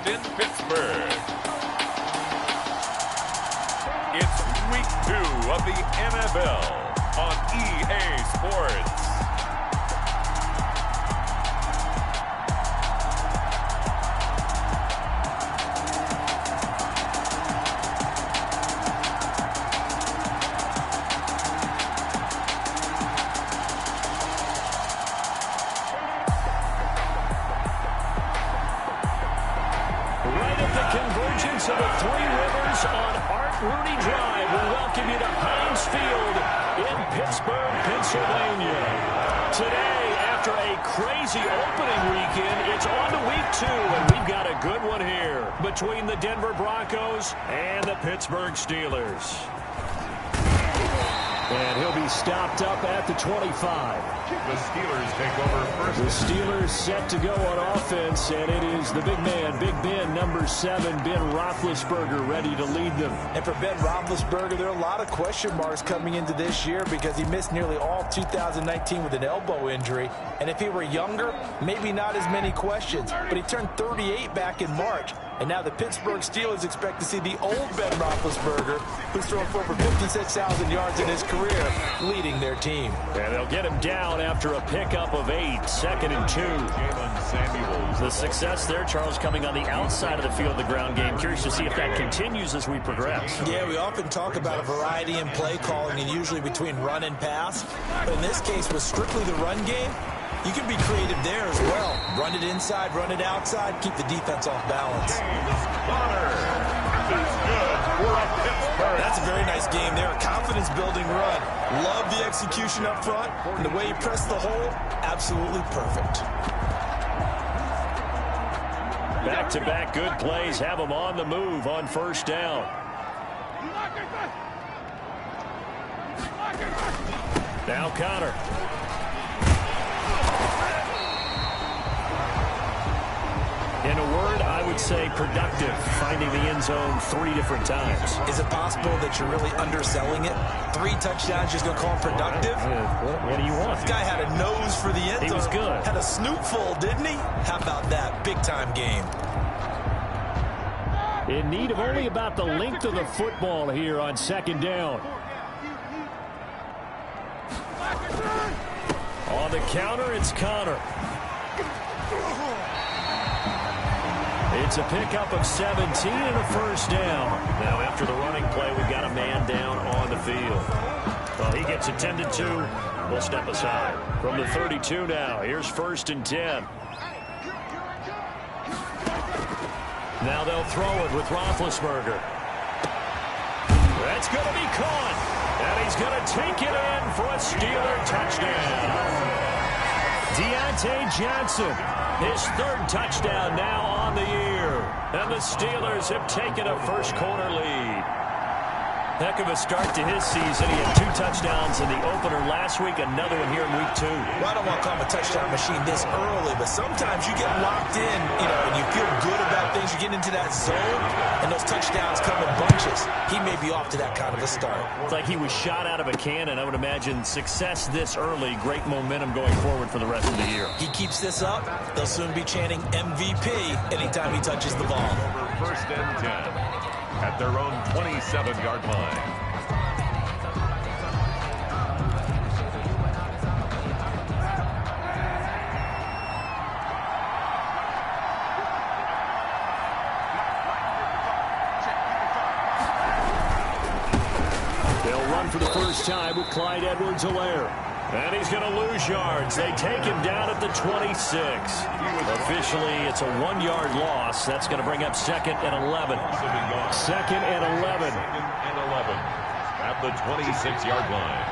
held in Pittsburgh. It's week 2 of the NFL on EA Sports. Of the Three Rivers on Art Rooney Drive. We welcome you to Heinz Field in Pittsburgh, Pennsylvania. Today, after a crazy opening weekend, it's on to week 2, and we've got a good one here between the Denver Broncos and the Pittsburgh Steelers. And he'll be stopped up at the 25. The Steelers take over first. The Steelers set to go on offense, and it is the big man, Big Ben, number 7, Ben Roethlisberger, ready to lead them. And for Ben Roethlisberger, there are a lot of question marks coming into this year because he missed nearly all 2019 with an elbow injury. And if he were younger, maybe not as many questions. But he turned 38 back in March. And now the Pittsburgh Steelers expect to see the old Ben Roethlisberger, who's thrown for over 56,000 yards in his career, leading their team. And they'll get him down after a pickup of 8, 2nd and 2. The success there, Charles, coming on the outside of the field, the ground game. Curious to see if that continues as we progress. Yeah, we often talk about a variety in play calling and usually between run and pass. But in this case, with strictly the run game, you can be creative there as well. Run it inside, run it outside, keep the defense off balance. That's a very nice game there. A confidence-building run. Love the execution up front. And the way you press the hole, absolutely perfect. Back-to-back good plays have them on the move on first down. Now Connor. In a word, I would say productive, finding the end zone 3 different times. Is it possible that you're really underselling it? 3 touchdowns, just going to call it productive? What do you want? This guy had a nose for the end zone. He was good. Had a snootful, didn't he? How about that? Big-time game. In need of only about the length of the football here on 2nd down. On the counter, it's Connor. It's a pickup of 17 and a first down. Now, after the running play, we've got a man down on the field. Well, he gets attended to. We'll step aside. From the 32 now, here's 1st and 10. Now they'll throw it with Roethlisberger. That's going to be caught. And he's going to take it in for a Steeler touchdown. Deontay Johnson, his 3rd touchdown now on the year. And the Steelers have taken a first-quarter lead. Heck of a start to his season. He had 2 touchdowns in the opener last week, another one here in week 2. Well, I don't want to call him a touchdown machine this early, but sometimes you get locked in, and you feel good about things. You get into that zone, and those touchdowns come in bunches. He may be off to that kind of a start. It's like he was shot out of a cannon. I would imagine success this early, great momentum going forward for the rest of the year. He keeps this up, they'll soon be chanting MVP anytime he touches the ball. Over 1st and 10 at their own 27-yard line. They'll run for the first time with Clyde Edwards-Helaire. And he's going to lose yards. They take him down at the 26. Officially, it's a 1-yard loss. That's going to bring up 2nd and 11. 2nd and 11. 2nd and 11 at the 26-yard line.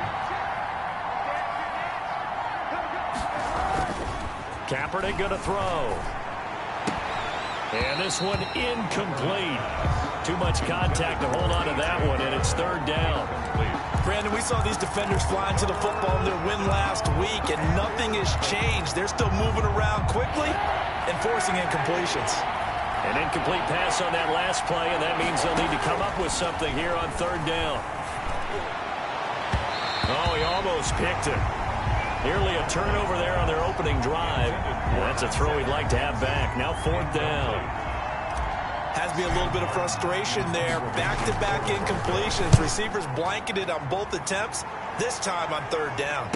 Kaepernick going to throw. And this one incomplete. Too much contact to hold on to that one, and it's 3rd down. Brandon, we saw these defenders flying to the football in their win last week, and nothing has changed. They're still moving around quickly and forcing incompletions. An incomplete pass on that last play, and that means they'll need to come up with something here on 3rd down. Oh, he almost picked it. Nearly a turnover there on their opening drive. That's a throw he'd like to have back. Now 4th down. be a little bit of frustration there. Back-to-back incompletions. Receivers blanketed on both attempts, this time on third down.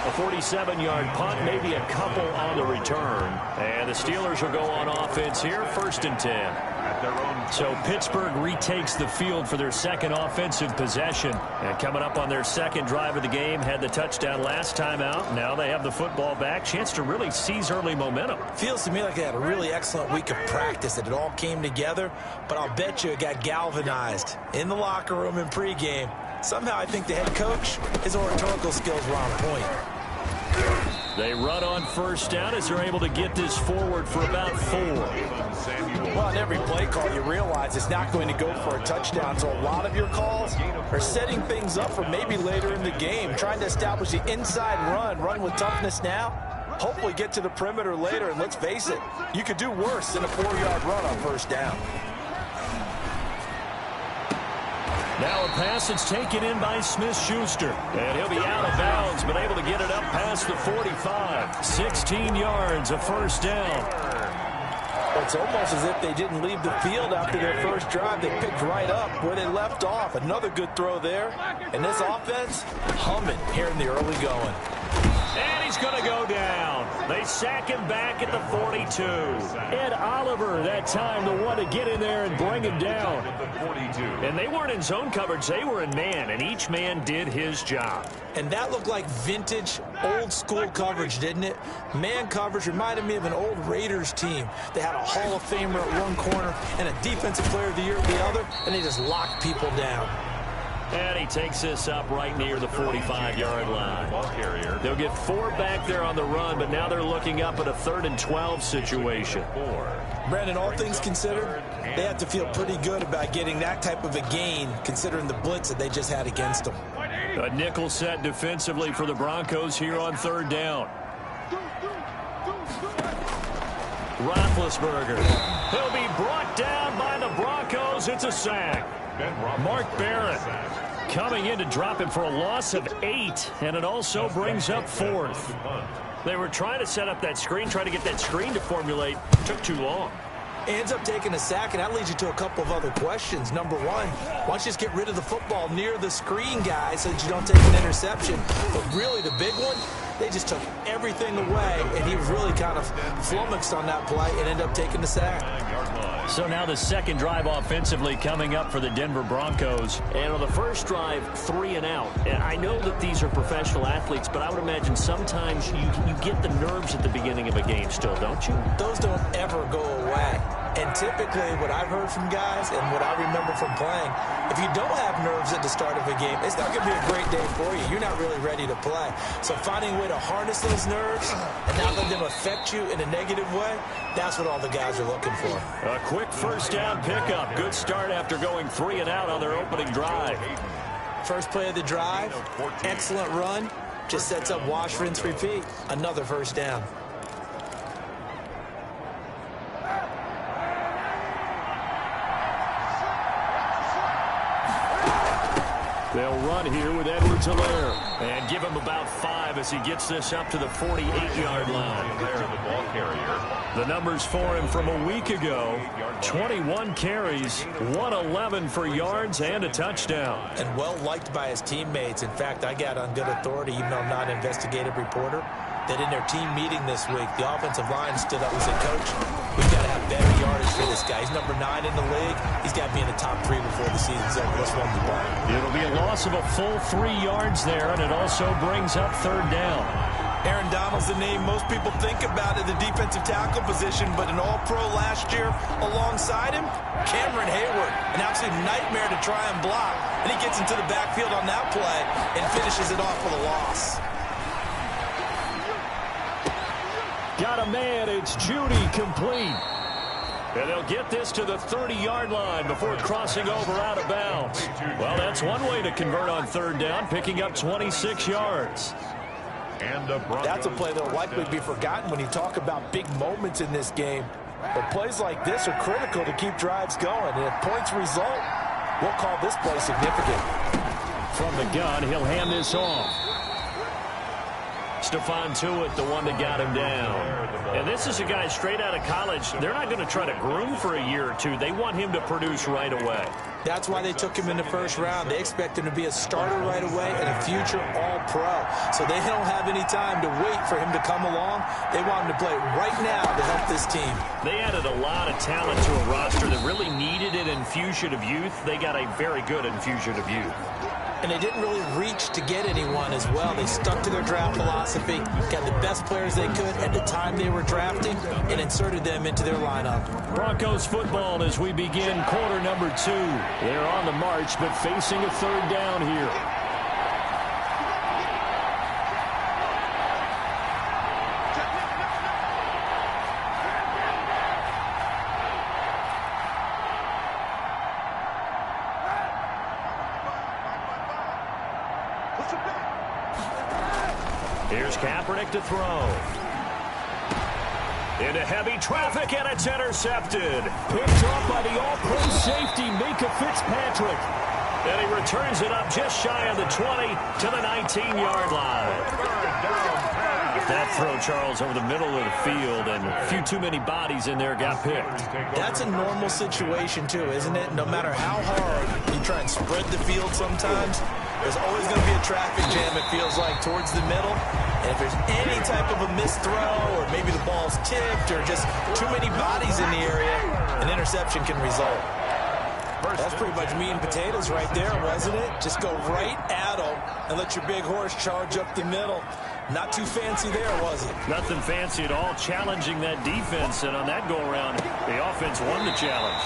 A 47-yard punt, maybe a couple on the return. And the Steelers will go on offense here, 1st and 10. So Pittsburgh retakes the field for their second offensive possession. And coming up on their second drive of the game, had the touchdown last time out. Now they have the football back. Chance to really seize early momentum. Feels to me like they had a really excellent week of practice, that it all came together. But I'll bet you it got galvanized in the locker room in pregame. Somehow I think the head coach, his oratorical skills were on point. They run on 1st down as they're able to get this forward for about 4. Well, on every play call, you realize it's not going to go for a touchdown. So a lot of your calls are setting things up for maybe later in the game, trying to establish the inside run with toughness now. Hopefully get to the perimeter later, and let's face it, you could do worse than a 4-yard run on 1st down. Now a pass that's taken in by Smith-Schuster. And he'll be out of bounds, but able to get it up past the 45. 16 yards, a 1st down. It's almost as if they didn't leave the field after their first drive. They picked right up where they left off. Another good throw there. And this offense, humming here in the early going. And he's going to go down. They sack him back at the 42. Ed Oliver that time, the one to get in there and bring him down. And they weren't in zone coverage. They were in man, and each man did his job. And that looked like vintage, old-school coverage, didn't it? Man coverage reminded me of an old Raiders team. They had a Hall of Famer at one corner and a Defensive Player of the Year at the other, and they just locked people down. And he takes this up right near the 45-yard line. They'll get 4 back there on the run, but now they're looking up at a 3rd and 12 situation. Brandon, all things considered, they have to feel pretty good about getting that type of a gain, considering the blitz that they just had against them. A nickel set defensively for the Broncos here on 3rd down. Roethlisberger. He'll be brought down by the Broncos. It's a sack. Mark Barrett coming in to drop him for a loss of 8, and it also brings up 4th. They were trying to set up that screen, trying to get that screen to formulate. Took too long. Ends up taking a sack, and that leads you to a couple of other questions. Number one, why don't you just get rid of the football near the screen guy so that you don't take an interception? But really the big one, they just took everything away, and he was really kind of flummoxed on that play and ended up taking the sack. So now the second drive offensively coming up for the Denver Broncos. And on the first drive, 3 and out. And I know that these are professional athletes, but I would imagine sometimes you get the nerves at the beginning of a game still, don't you? Those don't ever go away. And typically what I've heard from guys and what I remember from playing, if you don't have nerves at the start of a game, it's not going to be a great day for you. You're not really ready to play. So finding a way to harness those nerves and not let them affect you in a negative way, that's what all the guys are looking for. A quick 1st down pickup. Good start after going 3 and out on their opening drive. First play of the drive, excellent run. Just sets up wash, rinse, repeat. Another 1st down. They'll run here with Edwards-Helaire and give him about 5 as he gets this up to the 48-yard line. The numbers for him from a week ago, 21 carries, 111 for yards and a touchdown. And well liked by his teammates. In fact, I got on good authority, even though I'm not an investigative reporter, that in their team meeting this week, the offensive line stood up and said, Coach, we've got to have better yardage for this guy. He's number 9 in the league. He's got to be in the top 3 before the season's over. Let's run the ball. It'll be a loss of a full 3 yards there, and it also brings up 3rd down. Aaron Donald's the name most people think about at the defensive tackle position, but an all-pro last year alongside him, Cameron Hayward, an absolute nightmare to try and block. And he gets into the backfield on that play and finishes it off with a loss. Got a man, it's Judy, complete. And they'll get this to the 30-yard line before crossing over out of bounds. Well, that's one way to convert on 3rd down, picking up 26 yards. That's a play that will likely be forgotten when you talk about big moments in this game. But plays like this are critical to keep drives going. And if points result, we'll call this play significant. From the gun, he'll hand this off. Stephon Tuitt, the one that got him down. And this is a guy straight out of college. They're not going to try to groom for a year or two. They want him to produce right away. That's why they took him in the first round. They expect him to be a starter right away and a future All-Pro. So they don't have any time to wait for him to come along. They want him to play right now to help this team. They added a lot of talent to a roster that really needed an infusion of youth. They got a very good infusion of youth. And they didn't really reach to get anyone as well. They stuck to their draft philosophy, got the best players they could at the time they were drafting, and inserted them into their lineup. Broncos football as we begin quarter number 2. They're on the march, but facing a third down here. Here's Kaepernick to throw. Into heavy traffic, and it's intercepted. Picked off by the all-pro safety, Minka Fitzpatrick. And he returns it up just shy of the 20 to the 19-yard line. That throw, Charles, over the middle of the field, and a few too many bodies in there got picked. That's a normal situation, too, isn't it? No matter how hard you try and spread the field sometimes, there's always going to be a traffic jam, it feels like, towards the middle. And if there's any type of a missed throw, or maybe the ball's tipped, or just too many bodies in the area, an interception can result. That's pretty much meat and potatoes right there, wasn't it? Just go right at them and let your big horse charge up the middle. Not too fancy there, was it? Nothing fancy at all, challenging that defense. And on that go-around, the offense won the challenge.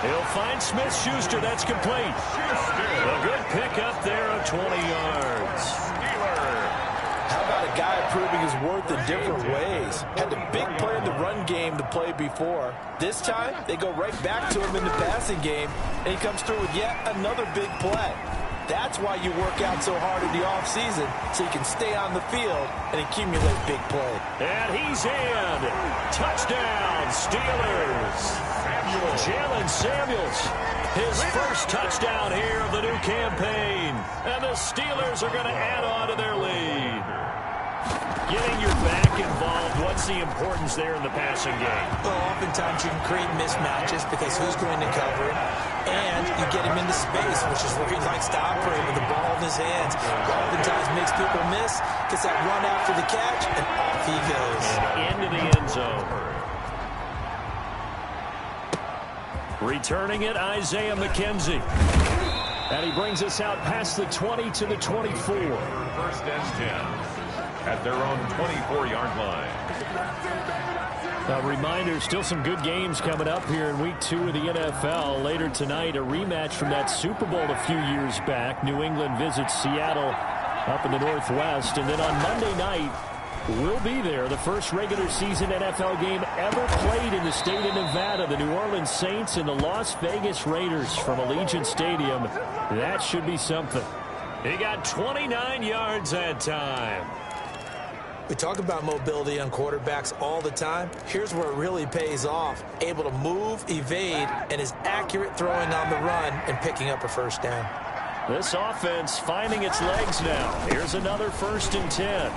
He'll find Smith-Schuster. That's complete. A good pickup there of 20 yards. How about a guy proving his worth in different ways? Had the big play in the run game to play before. This time, they go right back to him in the passing game, and he comes through with yet another big play. That's why you work out so hard in the offseason, so you can stay on the field and accumulate big play. And he's in. Touchdown, Steelers. Jalen Samuels, his first touchdown here of the new campaign. And the Steelers are going to add on to their lead. Getting your back involved, what's the importance there in the passing game? Well, oftentimes you can create mismatches because who's going to cover it? And you get him into space, which is where he likes to operate with the ball in his hands. Oftentimes makes people miss, gets that run after the catch, and off he goes. And into the end zone. Returning it, Isaiah McKenzie. And he brings us out past the 20 to the 24. First and 10 at their own 24-yard line. A reminder, still some good games coming up here in Week 2 of the NFL. Later tonight, a rematch from that Super Bowl a few years back. New England visits Seattle up in the Northwest. And then on Monday night, we'll be there. The first regular season NFL game ever played in the state of Nevada. The New Orleans Saints and the Las Vegas Raiders from Allegiant Stadium. That should be something. He got 29 yards that time. We talk about mobility on quarterbacks all the time. Here's where it really pays off. Able to move, evade, and is accurate throwing on the run and picking up a first down. This offense finding its legs now. Here's another 1st and 10.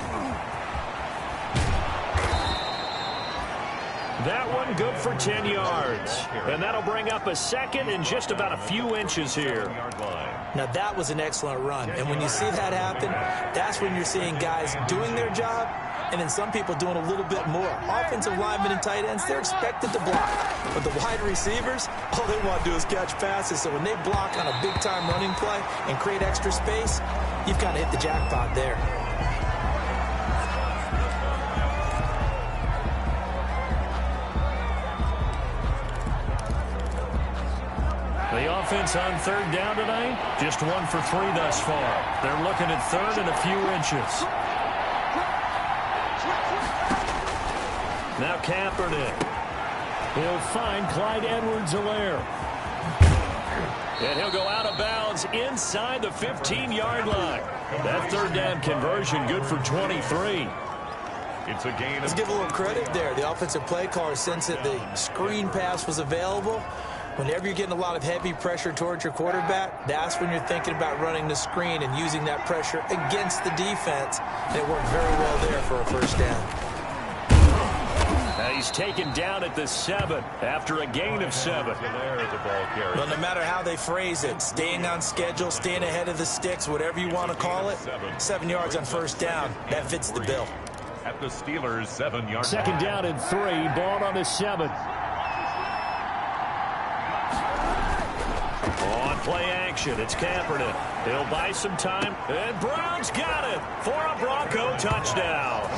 That one good for 10 yards. And that'll bring up a second and just about a few inches here. Now that was an excellent run. And when you see that happen, that's when you're seeing guys doing their job and then some people doing a little bit more. Offensive linemen and tight ends, they're expected to block. But the wide receivers, all they want to do is catch passes. So when they block on a big-time running play and create extra space, you've kind of hit the jackpot there. The offense on 3rd down tonight, just 1 for 3 thus far. They're looking at 3rd and a few inches. Now Kaepernick. He'll find Clyde Edwards-Helaire. And he'll go out of bounds inside the 15-yard line. That 3rd down conversion good for 23. It's a gain. Let's give a little credit there. The offensive play caller, since that the screen pass was available, Whenever you're getting a lot of heavy pressure towards your quarterback, that's when you're thinking about running the screen and using that pressure against the defense. And it worked very well there for a first down. He's taken down at the 7 after a gain of 7. Well, no matter how they phrase it, staying on schedule, staying ahead of the sticks, whatever you want to call it, 7 yards on first down, that fits the bill. At the Steelers' 7-yard Second down and 3, ball on the 7. On play action, it's Kaepernick. He'll buy some time, and Brown's got it for a Bronco touchdown.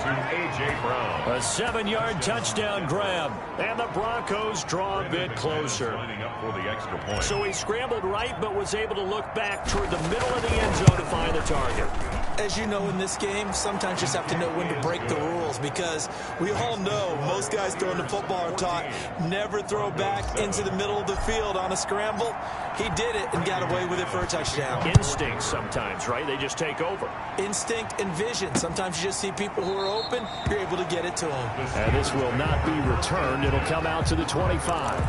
to A.J. Brown. A 7-yard touchdown grab, and the Broncos draw a bit closer. Lining up for the extra point. So he scrambled right, but was able to look back toward the middle of the end zone to find the target. As you know, in this game, sometimes you just have to know when to break the rules, because we all know most guys throwing the football are taught never throw back into the middle of the field on a scramble. He did it and got away with it for a touchdown. Instinct sometimes, right? They just take over. Instinct and vision. Sometimes you just see people who are open, you're able to get it to them. And this will not be returned. It'll come out to the 25.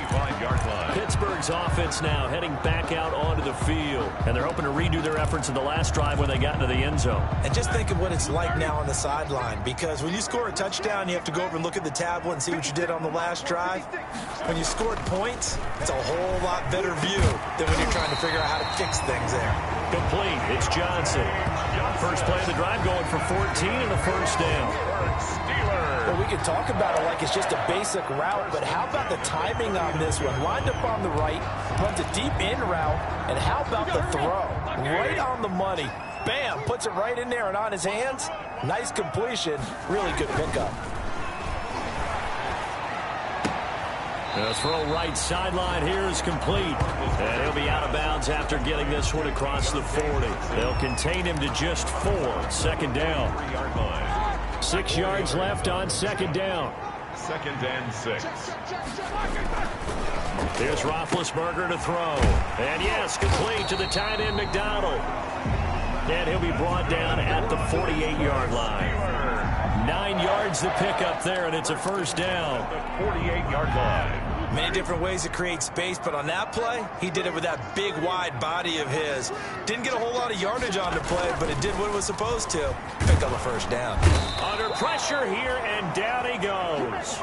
25-yard line. Pittsburgh's offense now heading back out onto the field. And they're hoping to redo their efforts in the last drive when they got into the end zone. And just think of what it's like now on the sideline, because when you score a touchdown, you have to go over and look at the tablet and see what you did on the last drive. When you scored points, it's a whole lot better view than when you're trying to figure out how to fix things there. Complete. It's Johnson. First play of the drive going for 14 and a first down. Well, we could talk about it like it's just a basic route, but how about the timing on this one? Lined up on the right, runs a deep in route, and how about the throw? Right on the money. Bam, puts it right in there and on his hands. Nice completion. Really good pickup. The throw right sideline here is complete. And he'll be out of bounds after getting this one across the 40. They'll contain him to just 4. Second down. 6 yards left on second down. Second and 6. Here's Roethlisberger to throw. And yes, complete to the tight end McDonald. And he'll be brought down at the 48-yard line. 9 yards to pick up there, and it's a first down. The 48-yard line. Many different ways to create space, but on that play, he did it with that big, wide body of his. Didn't get a whole lot of yardage on the play, but it did what it was supposed to. Pick up a first down. Under pressure here, and down he goes.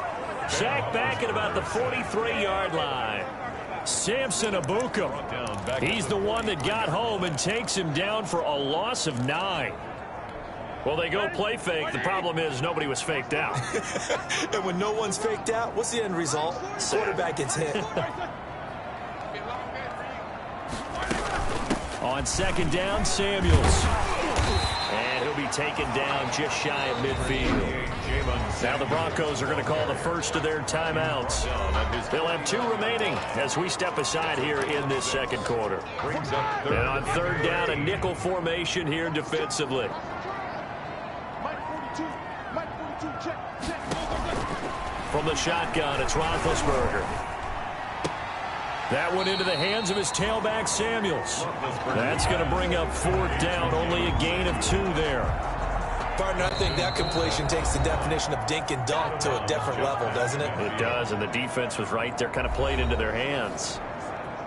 Sacked back at about the 43-yard line. Samson Abuka. He's the one that got home and takes him down for a loss of 9. Well, they go play fake. The problem is nobody was faked out. And when no one's faked out, what's the end result? Quarterback gets hit. On second down, Samuels. And he'll be taken down just shy of midfield. Now the Broncos are going to call the first of their timeouts. They'll have 2 remaining as we step aside here in this second quarter. And on third down, a nickel formation here defensively. From the shotgun, it's Roethlisberger. That one into the hands of his tailback, Samuels. That's going to bring up fourth down, only a gain of 2 there. Partner, I think that completion takes the definition of dink and dunk to a different level, doesn't it? It does, and the defense was right there, kind of played into their hands.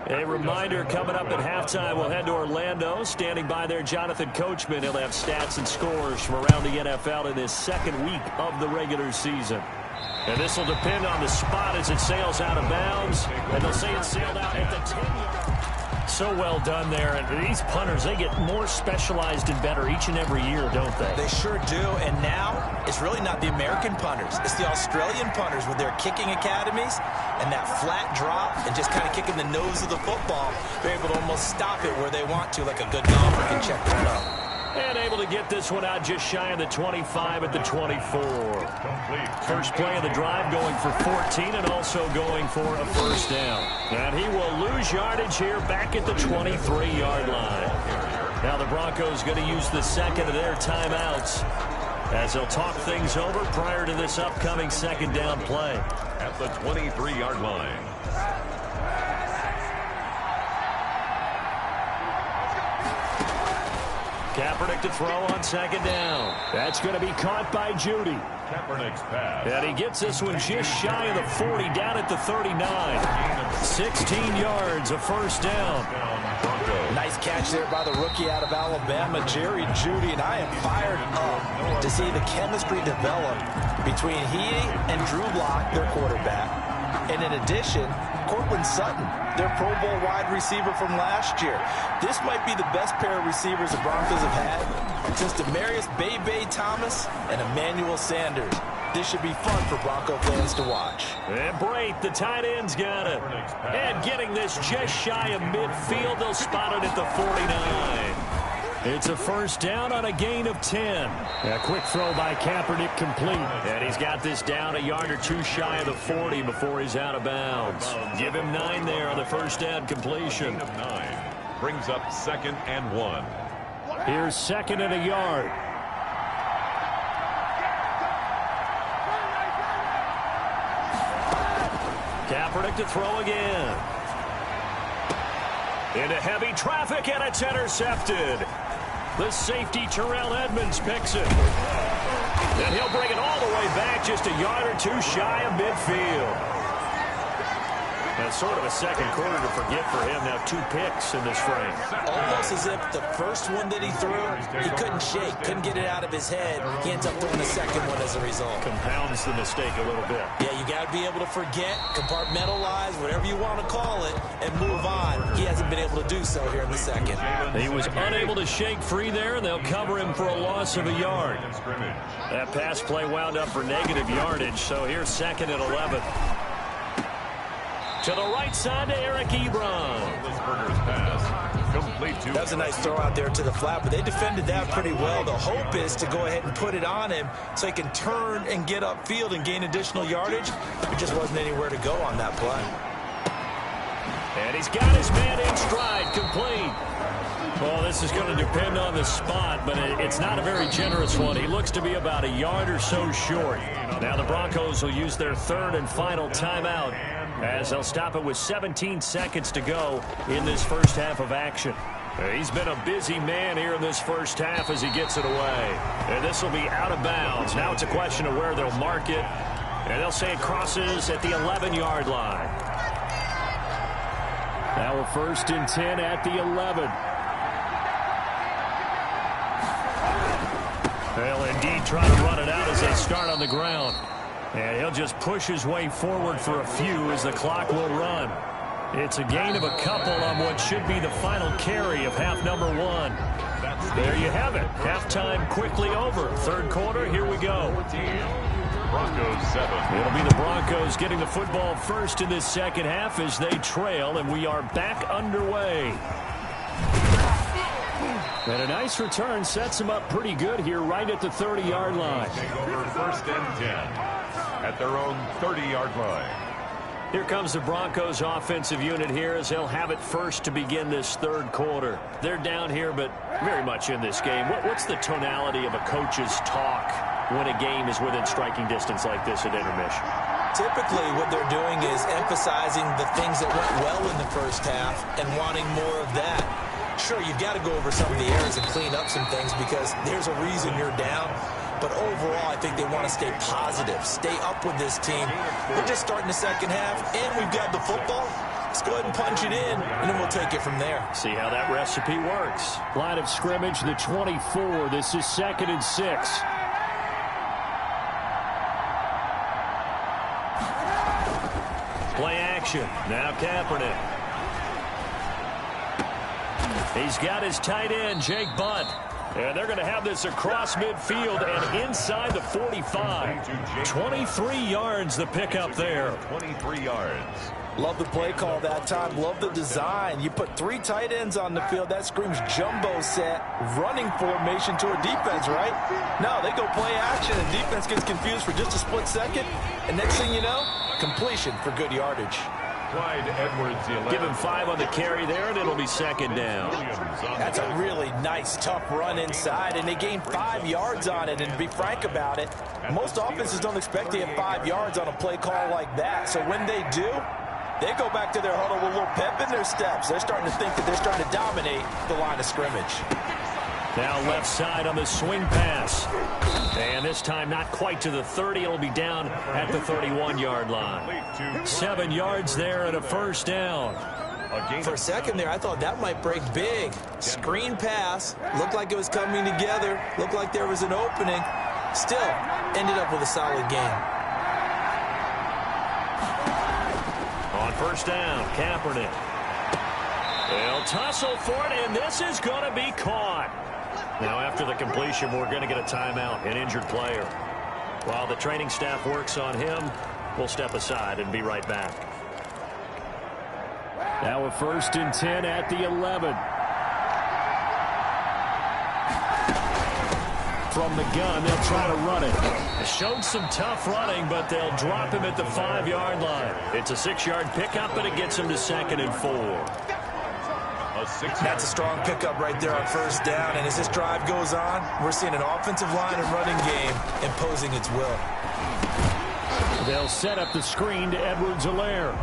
A reminder, coming up at halftime, we'll head to Orlando. Standing by there, Jonathan Coachman. He'll have stats and scores from around the NFL in this second week of the regular season. And this will depend on the spot as it sails out of bounds. And they'll say it sailed out at the 10-yard. So well done there. And these punters, they get more specialized and better each and every year, don't they? They sure do. And now, it's really not the American punters. It's the Australian punters with their kicking academies and that flat drop and just kind of kicking the nose of the football. They're able to almost stop it where they want to, like a good golfer can check that up. And able to get this one out just shy of the 25 at the 24. First play of the drive going for 14 and also going for a first down. And he will lose yardage here back at the 23-yard line. Now the Broncos going to use the second of their timeouts as they'll talk things over prior to this upcoming second down play. At the 23-yard line. Kaepernick to throw on second down. That's going to be caught by Judy. Kaepernick's pass. And he gets this one just shy of the 40, down at the 39. 16 yards, a first down. Nice catch there by the rookie out of Alabama, Jerry Jeudy, and I am fired up to see the chemistry develop between he and Drew Lock, their quarterback. And in addition, Cortland Sutton, their Pro Bowl wide receiver from last year. This might be the best pair of receivers the Broncos have had since Demaryius Bebe Thomas and Emmanuel Sanders. This should be fun for Bronco fans to watch. And Brait, the tight end's got it. And getting this just shy of midfield, they'll spot it at the 49. It's a first down on a gain of 10. A quick throw by Kaepernick complete. And he's got this down a yard or two shy of the 40 before he's out of bounds. Give him 9 there on the first down completion. Gain of 9 brings up 2nd and 1. Here's 2nd and a yard. Kaepernick to throw again. Into heavy traffic, and it's intercepted. The safety, TRL Edmonds, picks it. And he'll bring it all the way back just a yard or two shy of midfield. That's sort of a second quarter to forget for him. Now 2 picks in this frame. Almost as if the first one that he threw, he couldn't shake, couldn't get it out of his head. He ends up throwing the second one as a result. Compounds the mistake a little bit. Yeah, you got to be able to forget, compartmentalize, whatever you want to call it, and move on. He hasn't been able to do so here in the second. He was unable to shake free there, and they'll cover him for a loss of a yard. That pass play wound up for negative yardage, so here's 2nd and 11. To the right side to Eric Ebron. That was a nice throw out there to the flat, but they defended that pretty well. The hope is to go ahead and put it on him so he can turn and get upfield and gain additional yardage. There just wasn't anywhere to go on that play. And he's got his man in stride, complete. Well, this is going to depend on the spot, but it's not a very generous one. He looks to be about a yard or so short. Now the Broncos will use their 3rd and final timeout, as they'll stop it with 17 seconds to go in this first half of action. He's been a busy man here in this first half as he gets it away. And this will be out of bounds. Now it's a question of where they'll mark it. And they'll say it crosses at the 11-yard line. Now a 1st and 10 at the 11. They'll indeed try to run it out as they start on the ground. And he'll just push his way forward for a few as the clock will run. It's a gain of a couple on what should be the final carry of half number 1. There you have it. Halftime quickly over. 3rd quarter, here we go. Broncos 7. It'll be the Broncos getting the football first in this second half as they trail, and we are back underway. And a nice return sets him up pretty good here right at the 30-yard line. Over 1st and 10 at their own 30-yard line. Here comes the Broncos offensive unit here as they'll have it first to begin this 3rd quarter. They're down here, but very much in this game. What's the tonality of a coach's talk when a game is within striking distance like this at intermission? Typically, what they're doing is emphasizing the things that went well in the first half and wanting more of that. Sure, you've got to go over some of the errors and clean up some things because there's a reason you're down. But overall, I think they want to stay positive, stay up with this team. We're just starting the second half, and we've got the football. Let's go ahead and punch it in, and then we'll take it from there. See how that recipe works. Line of scrimmage, the 24. This is 2nd and 6. Play action. Now Kaepernick. He's got his tight end, Jake Butt. And they're going to have this across midfield and inside the 45. 23 yards the pickup there. 23 yards. Love the play call that time. Love the design. You put 3 tight ends on the field. That screams jumbo set, running formation to a defense, right? No, they go play action, and defense gets confused for just a split second. And next thing you know, completion for good yardage. Clyde Edwards, the 11. Give him 5 on the carry there, and it'll be 2nd down. That's a really nice, tough run inside, and they gained 5 yards on it. And to be frank about it, most offenses don't expect to get 5 yards on a play call like that. So when they do, they go back to their huddle with a little pep in their steps. They're starting to think that they're starting to dominate the line of scrimmage. Now left side on the swing pass. And this time not quite to the 30. It'll be down at the 31-yard line. 7 yards there and a first down. For a second there, I thought that might break big. Screen pass. Looked like it was coming together. Looked like there was an opening. Still, ended up with a solid game. On first down, Kaepernick. They'll tussle for it, and this is going to be caught. Now, after the completion, we're going to get a timeout, an injured player. While the training staff works on him, we'll step aside and be right back. Now a 1st and 10 at the 11. From the gun, they'll try to run it. They showed some tough running, but they'll drop him at the 5-yard line. It's a 6-yard pickup, and it gets him to 2nd and 4. That's a strong pickup right there on first down, and as this drive goes on, we're seeing an offensive line and running game imposing its will. They'll set up the screen to Edwards-Helaire.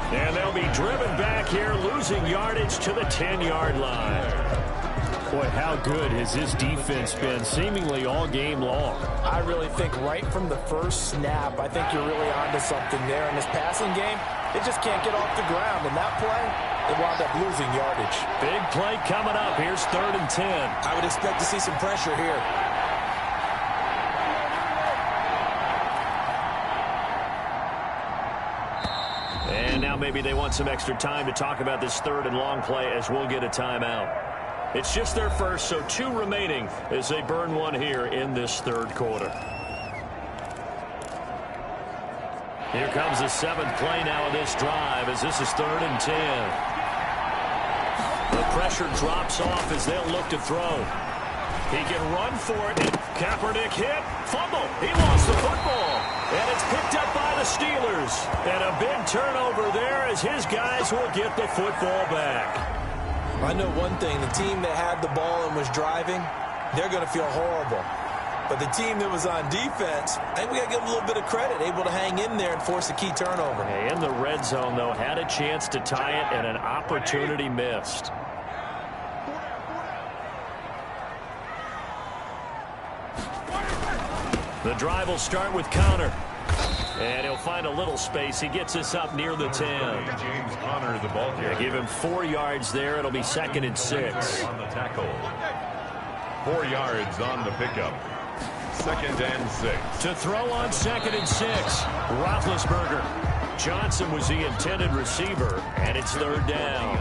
And they'll be driven back here, losing yardage to the 10-yard line. Boy, how good has his defense been seemingly all game long? I really think right from the first snap, I think you're really onto something there. In this passing game, it just can't get off the ground. And that play, it wound up losing yardage. Big play coming up. Here's 3rd and 10. I would expect to see some pressure here. And now maybe they want some extra time to talk about this 3rd and long play as we'll get a timeout. It's just their first, so 2 remaining as they burn one here in this 3rd quarter. Here comes the 7th play now of this drive as this is 3rd and 10. The pressure drops off as they'll look to throw. He can run for it, and Kaepernick hit. Fumble. He lost the football. And it's picked up by the Steelers. And a big turnover there as his guys will get the football back. I know one thing. The team that had the ball and was driving, they're going to feel horrible. But the team that was on defense, I think we got to give them a little bit of credit, able to hang in there and force a key turnover. In the red zone, though, had a chance to tie it and an opportunity missed. The drive will start with Connor. And he'll find a little space. He gets us up near the 10. James Conner, the ball carrier. Give him 4 yards there. It'll be 2nd and 6. On the tackle. 4 yards on the pickup. 2nd and 6. To throw on 2nd and 6. Roethlisberger. Johnson was the intended receiver, and it's 3rd down.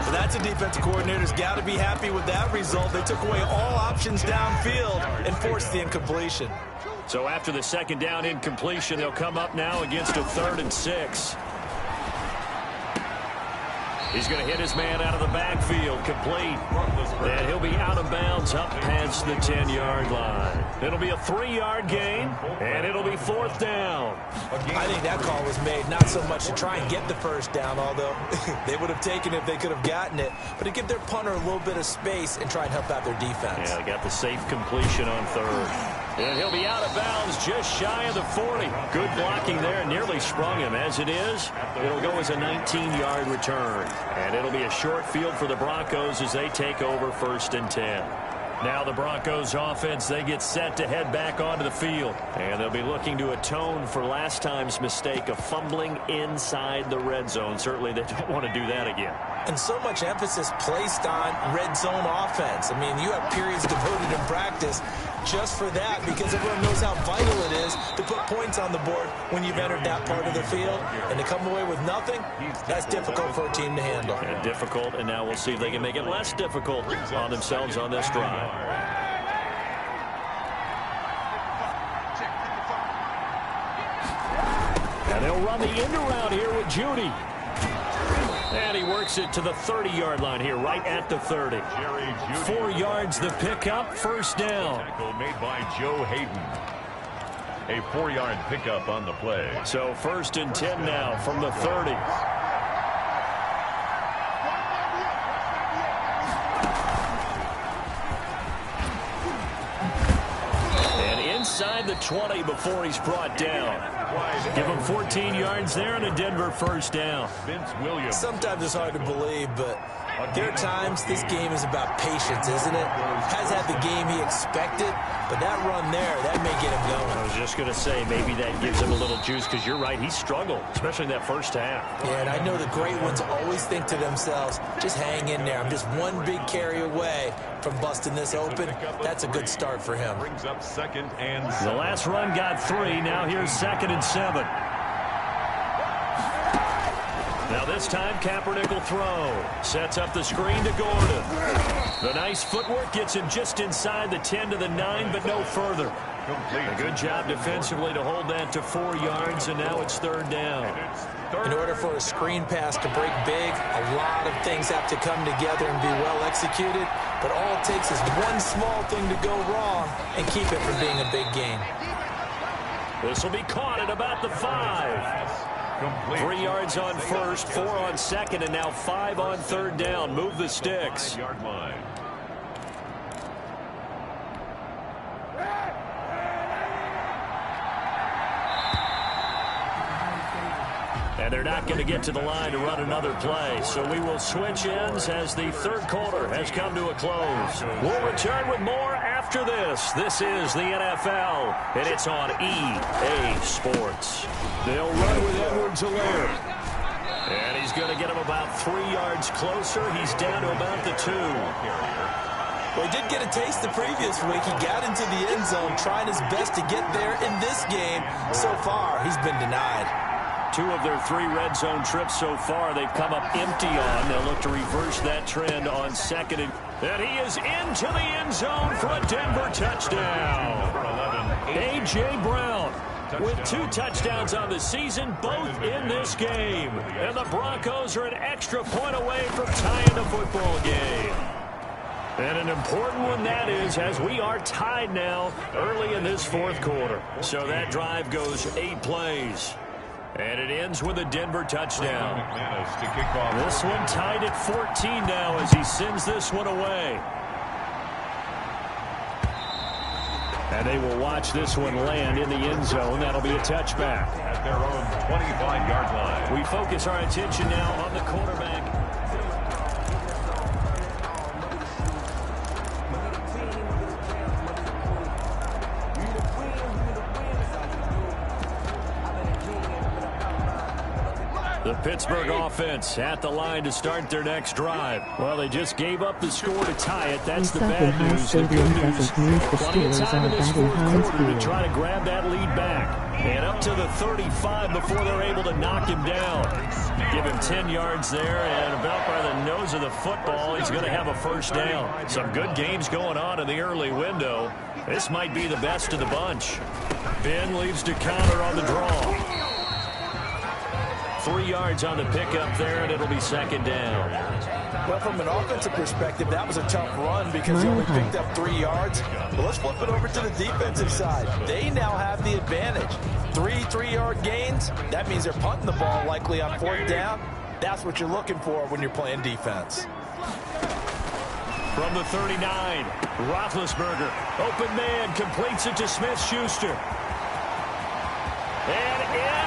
So that's a defensive coordinator's got to be happy with that result. They took away all options downfield and forced the incompletion. So after the 2nd down incompletion, they'll come up now against a 3rd and 6. He's going to hit his man out of the backfield, complete. And he'll be out of bounds up past the 10-yard line. It'll be a 3-yard gain, and it'll be 4th down. I think that call was made not so much to try and get the first down, although they would have taken it if they could have gotten it, but to give their punter a little bit of space and try and help out their defense. Yeah, they got the safe completion on 3rd. And he'll be out of bounds just shy of the 40. Good blocking there, nearly sprung him. As it is, it'll go as a 19-yard return. And it'll be a short field for the Broncos as they take over 1st and 10. Now the Broncos offense, they get set to head back onto the field. And they'll be looking to atone for last time's mistake of fumbling inside the red zone. Certainly they don't want to do that again. And so much emphasis placed on red zone offense. I mean, you have periods devoted in practice just for that because everyone knows how vital it is to put points on the board when you've entered that part of the field. And to come away with nothing, that's difficult for a team to handle. And difficult, and now we'll see if they can make it less difficult on themselves on this drive. And they'll run the end around here with Judy. And he works it to the 30-yard line here, right at the 30. 4 yards the pickup, 1st down. Tackle made by Joe Hayden. A 4-yard pickup on the play. So 1st and 10 now from the 30. And inside the 20 before he's brought down. Give him 14 yards there and a Denver 1st down. Vince Williams. Sometimes it's hard to believe, but There are times this game is about patience, isn't it? Has had the game he expected, but that run there, that may get him going. I was just going to say, maybe that gives him a little juice, because you're right, he struggled, especially in that first half. Yeah, and I know the great ones always think to themselves, just hang in there. I'm just one big carry away from busting this open. That's a good start for him. Brings up 2nd and 7. The last run got 3. Now here's 2nd and 7. Now this time, Kaepernick will throw. Sets up the screen to Gordon. The nice footwork gets him just inside the 10 to the 9, but no further. A good job defensively to hold that to 4 yards, and now it's 3rd down. In order for a screen pass to break big, a lot of things have to come together and be well executed, but all it takes is one small thing to go wrong and keep it from being a big gain. This will be caught at about the 5. 3 yards on 1st, 4 on 2nd, and now 5 on 3rd down. Move the sticks. Yard line. And they're not going to get to the line to run another play. So we will switch ends as the 3rd quarter has come to a close. We'll return with more after this. This is the NFL, and it's on EA Sports. They'll run with Edwards-Helaire. And he's going to get him about 3 yards closer. He's down to about the 2. Well, he did get a taste the previous week. He got into the end zone trying his best to get there in this game. So far, he's been denied. 2 of their 3 red zone trips so far, they've come up empty on. They'll look to reverse that trend on 2nd. And he is into the end zone for a Denver touchdown. A.J. Brown with 2 touchdowns on the season, both in this game. And the Broncos are an extra point away from tying the football game. And an important one that is, as we are tied now early in this 4th quarter. So that drive goes 8 plays. And it ends with a Denver touchdown. This one tied at 14 now as he sends this one away. And they will watch this one land in the end zone. That'll be a touchback. At their own 25-yard line. We focus our attention now on the quarterback. The Pittsburgh offense at the line to start their next drive. Well, they just gave up the score to tie it. That's the bad news. The good news, plenty of time in this 4th quarter to try to grab that lead back. And up to the 35 before they're able to knock him down. Give him 10 yards there, and about by the nose of the football, he's going to have a 1st down. Some good games going on in the early window. This might be the best of the bunch. Ben leaves to counter on the draw. 3 yards on the pickup there, and it'll be 2nd down. Well, from an offensive perspective, that was a tough run because he only picked up 3 yards. But let's flip it over to the defensive side. They now have the advantage. 3 3-yard gains. That means they're punting the ball likely on 4th down. That's what you're looking for when you're playing defense. From the 39, Roethlisberger, open man, completes it to Smith-Schuster. And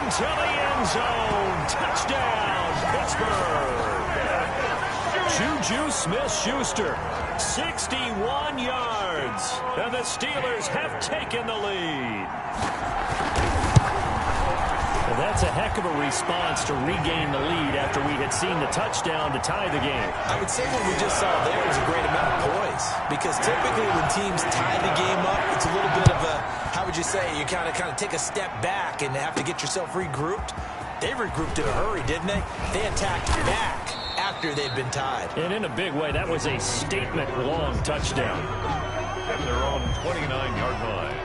into the end zone. Touchdown, Pittsburgh. Juju Smith-Schuster, 61 yards. And the Steelers have taken the lead. Well, that's a heck of a response to regain the lead after we had seen the touchdown to tie the game. I would say what we just saw there was a great amount of poise. Because typically when teams tie the game up, it's a little bit of a, how would you say, you kind of take a step back and have to get yourself regrouped. They regrouped in a hurry, didn't they? They attacked back after they'd been tied. And in a big way, that was a statement-long touchdown. At their own 29-yard line.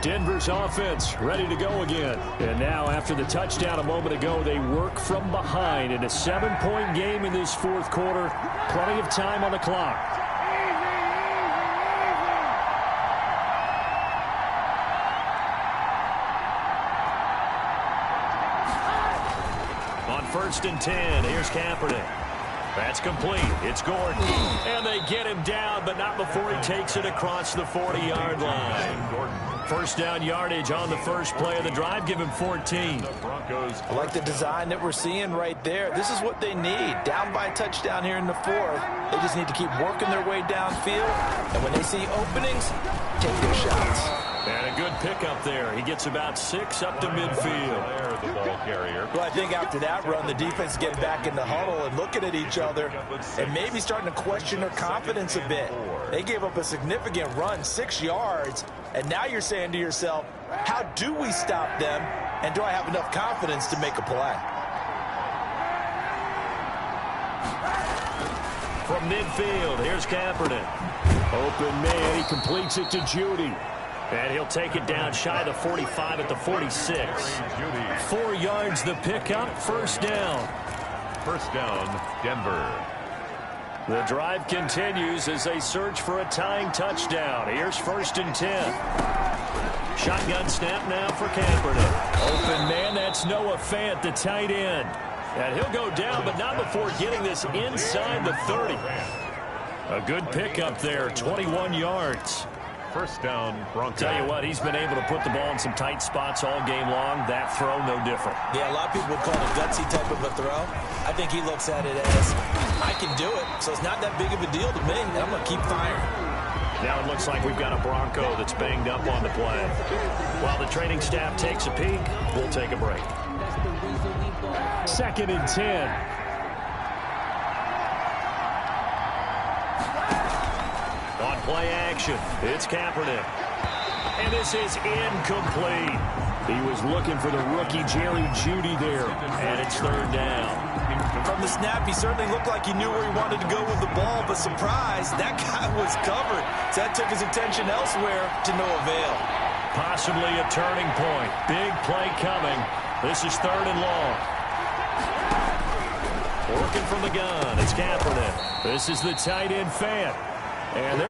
Denver's offense ready to go again. And now, after the touchdown a moment ago, they work from behind in a 7-point game in this 4th quarter. Plenty of time on the clock. On 1st and 10, here's Kaepernick. That's complete. It's Gordon. And they get him down, but not before he takes it across the 40-yard line. First down yardage on the first play of the drive. Give him 14. The Broncos. I like the design that we're seeing right there. This is what they need. Down by a touchdown here in the fourth. They just need to keep working their way downfield. And when they see openings, take their shots. And a good pickup there. He gets about 6 up to midfield. There, the ball carrier. Well, I think after that run, the defense is getting back in the huddle and looking at each other and maybe starting to question their confidence a bit. They gave up a significant run, 6 yards, and now you're saying to yourself, how do we stop them, and do I have enough confidence to make a play? From midfield, here's Kaepernick. Open man, he completes it to Judy. And he'll take it down shy of the 45 at the 46. 4 yards the pickup, first down. First down, Denver. The drive continues as they search for a tying touchdown. Here's 1st and 10. Shotgun snap now for Kaepernick. Open man, that's Noah Fant, the tight end. And he'll go down, but not before getting this inside the 30. A good pickup there, 21 yards. First down, Broncos. Tell you what, he's been able to put the ball in some tight spots all game long. That throw, no different. Yeah, a lot of people would call it a gutsy type of a throw. I think he looks at it as, I can do it, so it's not that big of a deal to me, and I'm going to keep firing. Now it looks like we've got a Bronco that's banged up on the play. While the training staff takes a peek, we'll take a break. 2nd and 10. On play action, it's Kaepernick. And this is incomplete. He was looking for the rookie Jerry Jeudy there, and it's 3rd down. From the snap, he certainly looked like he knew where he wanted to go with the ball, but surprise, that guy was covered. So that took his attention elsewhere to no avail. Possibly a turning point. Big play coming. This is 3rd and long. Working from the gun, it's Kaepernick. This is the tight end Fant. And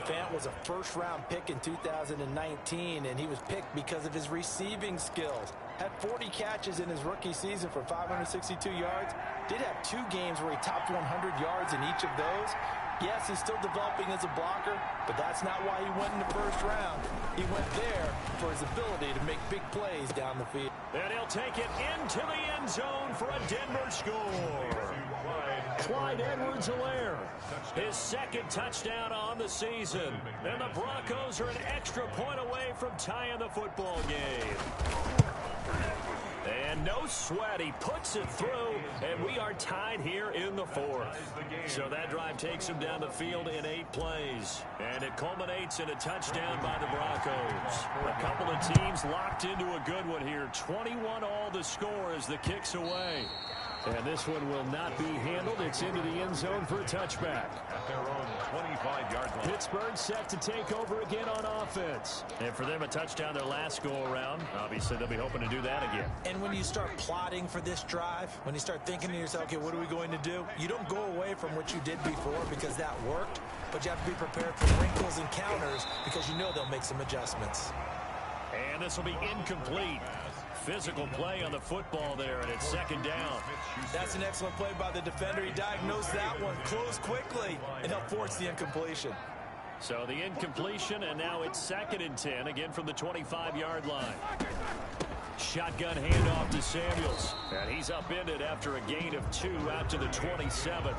Fant was a first-round pick in 2019, and he was picked because of his receiving skills. Had 40 catches in his rookie season for 562 yards. Did have 2 games where he topped 100 yards in each of those. Yes, he's still developing as a blocker, but that's not why he went in the first round. He went there for his ability to make big plays down the field. And he'll take it into the end zone for a Denver score. Clyde Edwards-Helaire, his 2nd touchdown on the season. And the Broncos are an extra point away from tying the football game. And no sweat, he puts it through, and we are tied here in the 4th. So that drive takes him down the field in 8 plays. And it culminates in a touchdown by the Broncos. A couple of teams locked into a good one here. 21 all the score as the kick's away. And this one will not be handled. It's into the end zone for a touchback. At their own 25-yard line. Pittsburgh set to take over again on offense. And for them, a touchdown their last go-around. Obviously, they'll be hoping to do that again. And when you start plotting for this drive, when you start thinking to yourself, okay, what are we going to do? You don't go away from what you did before because that worked, but you have to be prepared for wrinkles and counters because you know they'll make some adjustments. And this will be incomplete. Physical play on the football there, and it's 2nd down. That's an excellent play by the defender. He diagnosed that one, closed quickly, and he'll force the incompletion. So the incompletion, and now it's 2nd and 10, again from the 25-yard line. Shotgun handoff to Samuels, and he's upended after a gain of 2 out to the 27.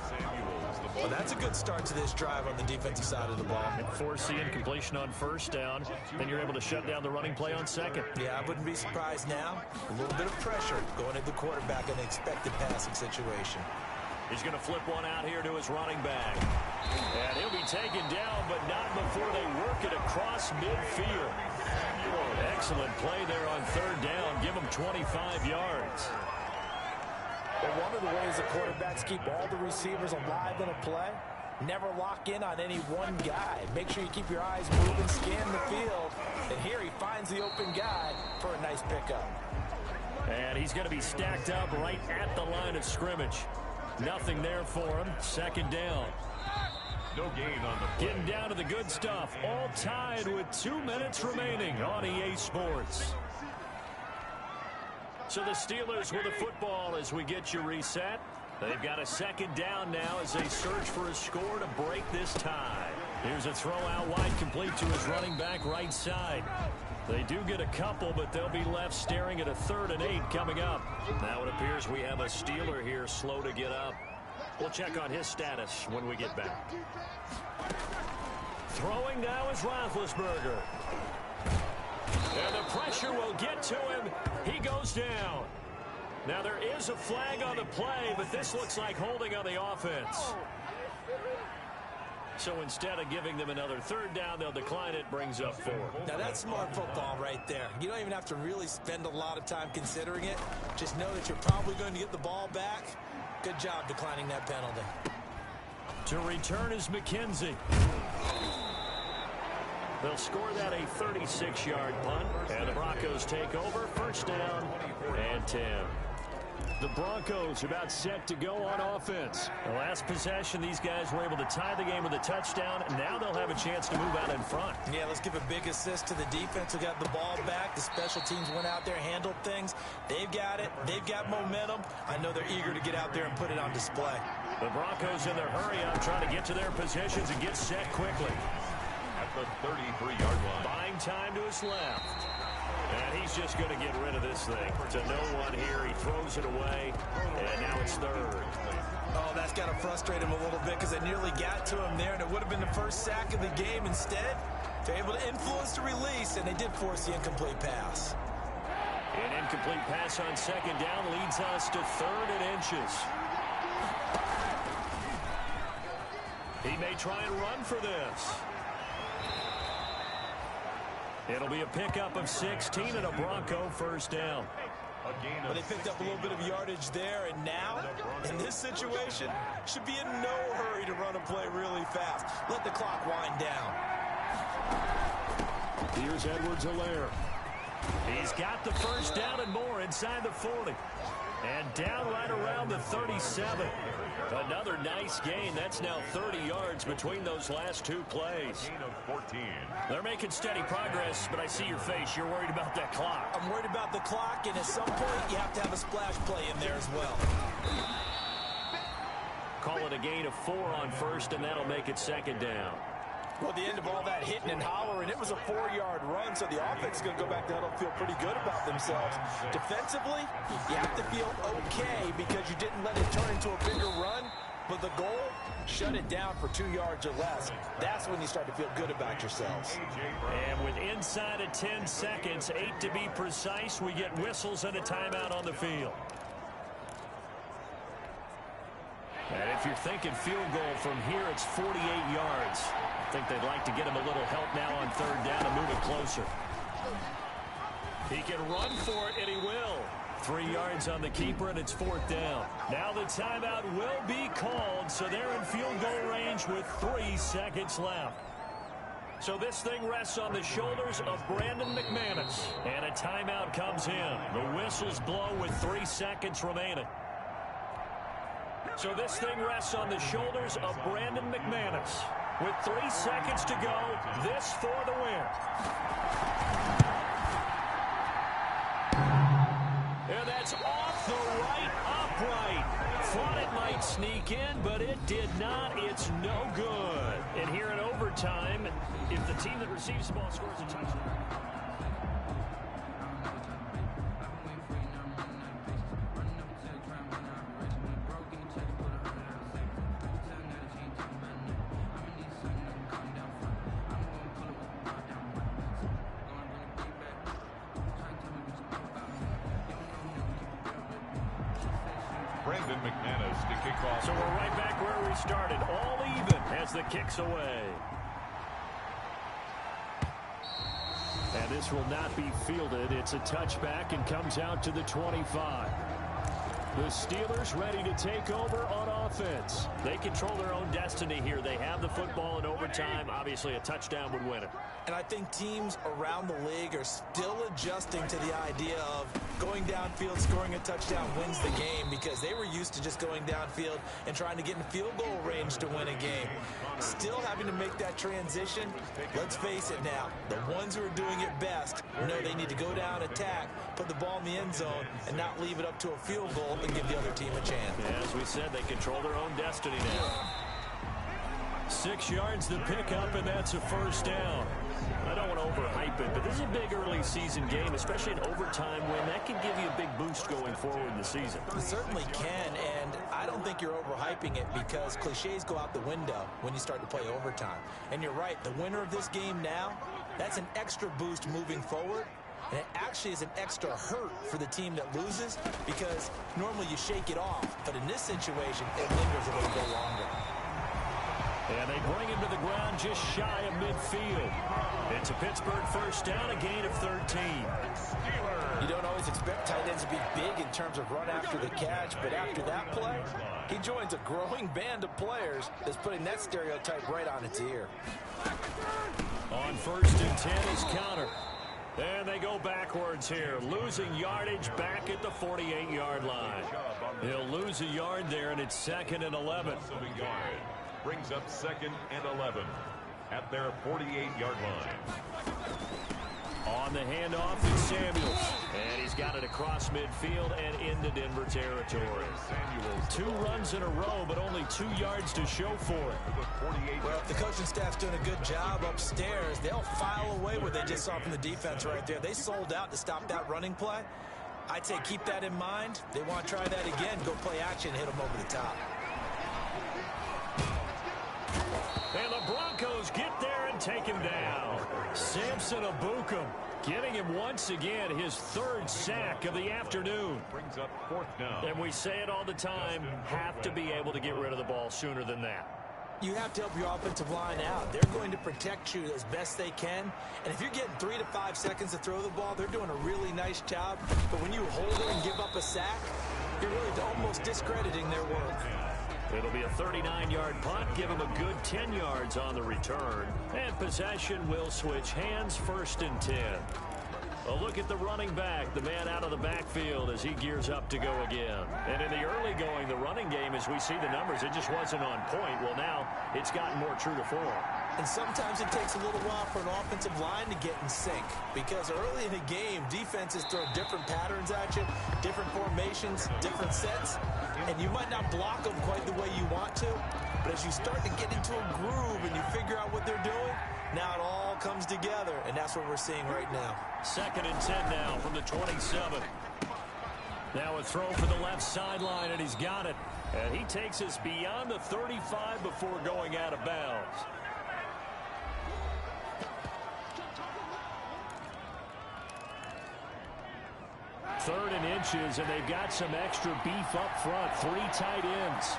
Well, that's a good start to this drive on the defensive side of the ball. And force the incompletion on 1st down, then you're able to shut down the running play on 2nd. Yeah, I wouldn't be surprised now. A little bit of pressure going at the quarterback in an expected passing situation. He's going to flip one out here to his running back. And he'll be taken down, but not before they work it across midfield. Excellent play there on 3rd down. Give him 25 yards. But one of the ways the quarterbacks keep all the receivers alive in a play, never lock in on any one guy. Make sure you keep your eyes moving, scan the field. And here he finds the open guy for a nice pickup. And he's going to be stacked up right at the line of scrimmage. Nothing there for him. 2nd down. No gain on the play. Getting down to the good stuff. All tied with 2 minutes remaining on EA Sports. So the Steelers with the football as we get you reset. They've got a second down now as they search for a score to break this tie. Here's a throw out wide, complete to his running back right side. They do get a couple, but they'll be left staring at a 3rd and 8 coming up. Now it appears we have a Steeler here slow to get up. We'll check on his status when we get back. Throwing now is Roethlisberger. And the pressure will get to him. He goes down. Now there is a flag on the play, but this looks like holding on the offense. So instead of giving them another 3rd down, they'll decline it, brings up 4. Now that's smart football right there. You don't even have to really spend a lot of time considering it. Just know that you're probably going to get the ball back. Good job declining that penalty. To return is McKenzie. They'll score that a 36-yard punt, and the Broncos take over, 1st down and 10. The Broncos about set to go on offense. The last possession, these guys were able to tie the game with a touchdown, and now they'll have a chance to move out in front. Yeah, let's give a big assist to the defense who got the ball back. The special teams went out there, handled things. They've got it. They've got momentum. I know they're eager to get out there and put it on display. The Broncos in their hurry-up trying to get to their positions and get set quickly. At the 33-yard line. Buying time to his left. And he's just going to get rid of this thing. To no one here. He throws it away. And now it's 3rd. Oh, that's got to frustrate him a little bit because they nearly got to him there, and it would have been the first sack of the game. Instead, they're able to influence the release, and they did force the incomplete pass. An incomplete pass on 2nd down leads us to 3rd and inches. He may try and run for this. It'll be a pickup of 16 and a Bronco 1st down. But they picked up a little bit of yardage there, and now, in this situation, should be in no hurry to run a play really fast. Let the clock wind down. Here's Edwards-Helaire. He's got the 1st down and more inside the 40. And down right around the 37. Another nice gain. That's now 30 yards between those last 2 plays. Gain of 14. They're making steady progress, but I see your face. You're worried about that clock. I'm worried about the clock, and at some point, you have to have a splash play in there as well. Call it a gain of 4 on 1st, and that'll make it 2nd down. Well, at the end of all that hitting and hollering, it was a 4-yard run, so the offense is going to go back to huddle and feel pretty good about themselves. Defensively, you have to feel okay because you didn't let it turn into a bigger run, but the goal, shut it down for 2 yards or less. That's when you start to feel good about yourselves. And with inside of 10 seconds, 8 to be precise, we get whistles and a timeout on the field. And if you're thinking field goal from here, it's 48 yards. I think they'd like to get him a little help now on 3rd down and move it closer. He can run for it, and he will. 3 yards on the keeper, and it's 4th down. Now the timeout will be called, so they're in field goal range with 3 seconds left. So this thing rests on the shoulders of Brandon McManus. And a timeout comes in. The whistles blow with 3 seconds remaining. So this thing rests on the shoulders of Brandon McManus. With 3 seconds to go, this for the win. And that's off the right upright. Thought it might sneak in, but it did not. It's no good. And here in overtime, if the team that receives the ball scores a touchdown. Brandon McManus to kick off. So we're right back where we started, all even as the kick's away. And this will not be fielded. It's a touchback and comes out to the 25. The Steelers ready to take over on offense. They control their own destiny here. They have the football in overtime. Obviously, a touchdown would win it. And I think teams around the league are still adjusting to the idea of going downfield, scoring a touchdown wins the game, because they were used to just going downfield and trying to get in field goal range to win a game. Still having to make that transition. Let's face it now, the ones who are doing it best know they need to go down, attack, put the ball in the end zone, and not leave it up to a field goal and give the other team a chance. As we said, they control their own destiny now. 6 yards to pick up, and that's a first down. I don't want to overhype it, but this is a big early season game, especially an overtime win. That can give you a big boost going forward in the season. It certainly can, and I don't think you're overhyping it because cliches go out the window when you start to play overtime. And you're right, the winner of this game now, that's an extra boost moving forward. And it actually is an extra hurt for the team that loses because normally you shake it off. But in this situation, it lingers a little bit longer. And they bring him to the ground just shy of midfield. It's a Pittsburgh first down, a gain of 13. You don't always expect tight ends to be big in terms of run after the catch, but after that play, he joins a growing band of players that's putting that stereotype right on its ear. On first and 10 is counter. And they go backwards here, losing yardage back at the 48-yard line. He'll lose a yard there, and it's 2nd and 11. Brings up 2nd and 11 at their 48-yard line. On the handoff is Samuels. And he's got it across midfield and into Denver territory. 2 runs in a row, but only 2 yards to show for it. Well, if the coaching staff's doing a good job upstairs, they'll file away what they just saw from the defense right there. They sold out to stop that running play. I'd say keep that in mind. They want to try that again. Go play action, hit them over the top. And the Broncos get there and take him down. Samson Abukum getting him once again his 3rd sack of the afternoon. Brings up 4th down. And we say it all the time, have to be able to get rid of the ball sooner than that. You have to help your offensive line out. They're going to protect you as best they can. And if you're getting 3 to 5 seconds to throw the ball, they're doing a really nice job. But when you hold it and give up a sack, you're really almost discrediting their work. It'll be a 39-yard punt, give him a good 10 yards on the return. And possession will switch hands, 1st and 10. A look at the running back, the man out of the backfield as he gears up to go again. And in the early going, the running game, as we see the numbers, it just wasn't on point. Well, now it's gotten more true to form. And sometimes it takes a little while for an offensive line to get in sync because early in the game, defenses throw different patterns at you, different formations, different sets, and you might not block them quite the way you want to, but as you start to get into a groove and you figure out what they're doing, now it all comes together, and that's what we're seeing right now. 2nd and 10 now from the 27. Now a throw for the left sideline, and he's got it. And he takes us beyond the 35 before going out of bounds. Third and inches, and they've got some extra beef up front. 3 tight ends.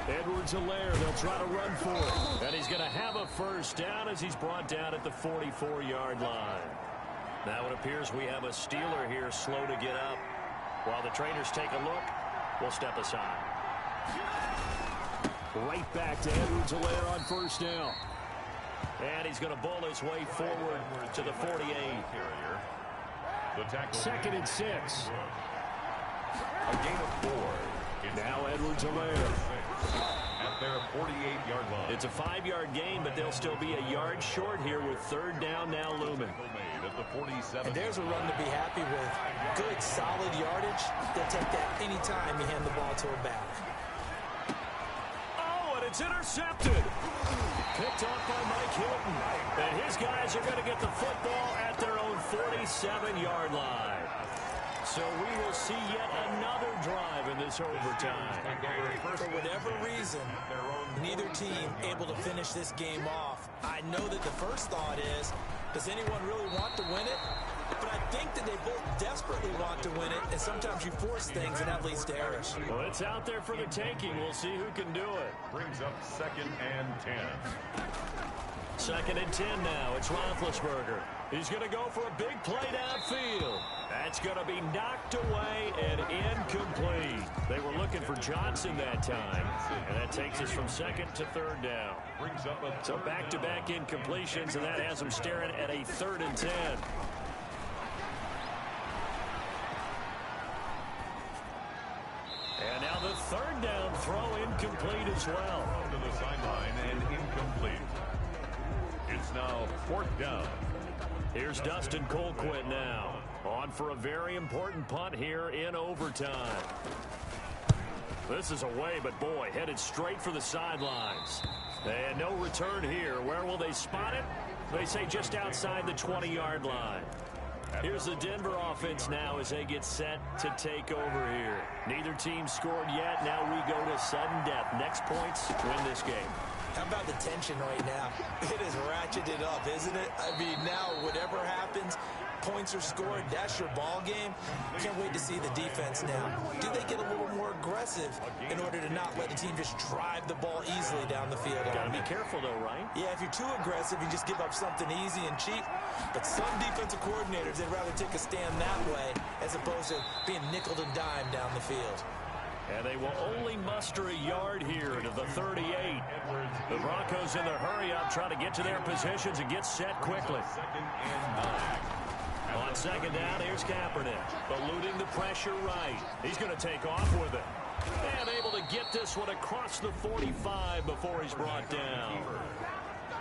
Edwards-Helaire, they'll try to run for it. And he's going to have a first down as he's brought down at the 44-yard line. Now it appears we have a Steeler here slow to get up. While the trainers take a look, we'll step aside. Right back to Edwards-Helaire on first down. And he's going to bull his way forward to the 48. 2nd and 6. A gain of 4. Now Edwards-Helaire. At their 48-yard line. It's a 5-yard gain, but they'll still be a yard short here with 3rd down now looming. At the 47. And there's a run to be happy with. Good, solid yardage. They'll take that any time you hand the ball to a back. Oh, and it's intercepted. Picked off by Mike Hilton. And his guys are going to get the football at their own 47-yard line. So we will see yet another drive in this overtime. For whatever reason, neither team able to finish this game off. I know that the first thought is, does anyone really want to win it? But I think that they both desperately want to win it, and sometimes you force things, and that leads to errors. Well, it's out there for the taking. We'll see who can do it. Brings up 2nd and 10. 2nd and 10 now. It's Roethlisberger. He's going to go for a big play downfield. That's going to be knocked away and incomplete. They were looking for Johnson that time. And that takes us from 2nd to 3rd down. Brings up a So back-to-back incompletions, and that has them staring at a 3rd and 10. And now the 3rd down throw incomplete as well. to the sideline and incomplete. It's now 4th down. Here's Dustin Colquitt now On for a very important punt here in overtime. This is away, but boy, headed straight for the sidelines. And no return here. Where will they spot it? They say just outside the 20-yard line. Here's the Denver offense now as they get set to take over here. Neither team scored yet. Now we go to sudden death. Next points win this game. How about the tension right now? It is ratcheted up, isn't it? I mean, now whatever happens, points are scored, that's your ball game. Can't wait to see the defense now. Do they get a little more aggressive in order to not let the team just drive the ball easily down the field? Got to be careful, though, right? Yeah, if you're too aggressive, you just give up something easy and cheap. But some defensive coordinators, they'd rather take a stand that way as opposed to being nickeled and dimed down the field. And they will only muster a yard here to the 38. The Broncos in their hurry-up try to get to their positions and get set quickly. On second down, here's Kaepernick, eluding the pressure right. He's going to take off with it. And able to get this one across the 45 before he's brought down.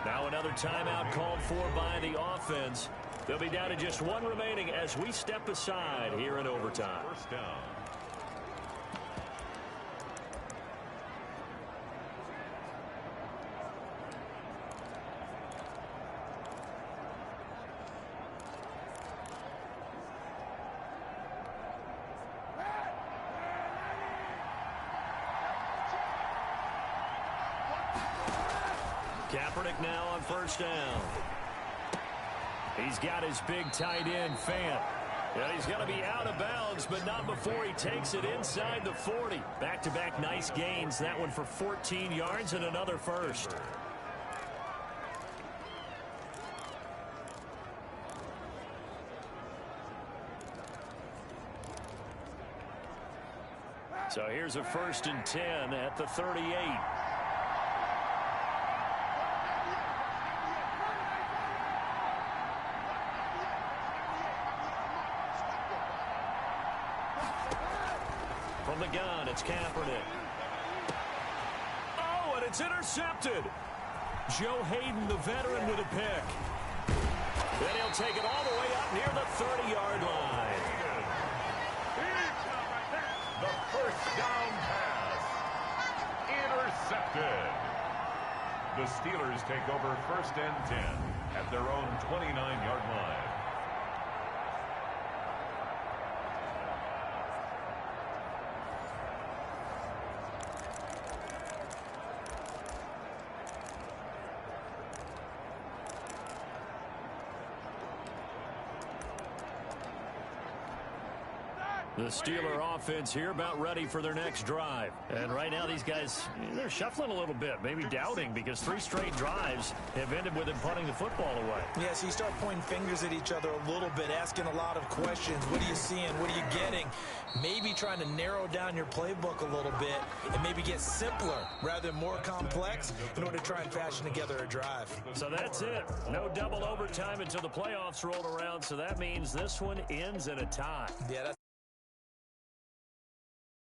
Now another timeout called for by the offense. They'll be down to just one remaining as we step aside here in overtime. First down. Kaepernick now on first down. He's got his big tight end, Fant. And he's going to be out of bounds, but not before he takes it inside the 40. Back-to-back nice gains. That one for 14 yards and another first. So here's a 1st and 10 at the 38. From the gun, it's Kaepernick. Oh, and it's intercepted. Joe Hayden, the veteran, with a pick. Then he'll take it all the way up near the 30-yard line. The first down pass. Intercepted. The Steelers take over 1st and 10 at their own 29-yard line. The Steeler offense here about ready for their next drive. And right now these guys, they're shuffling a little bit, maybe doubting, because 3 straight drives have ended with them punting the football away. Yeah, so you start pointing fingers at each other a little bit, asking a lot of questions. What are you seeing? What are you getting? Maybe trying to narrow down your playbook a little bit and maybe get simpler rather than more complex in order to try and fashion together a drive. So that's it. No double overtime until the playoffs roll around, so that means this one ends in a tie. Yeah, that's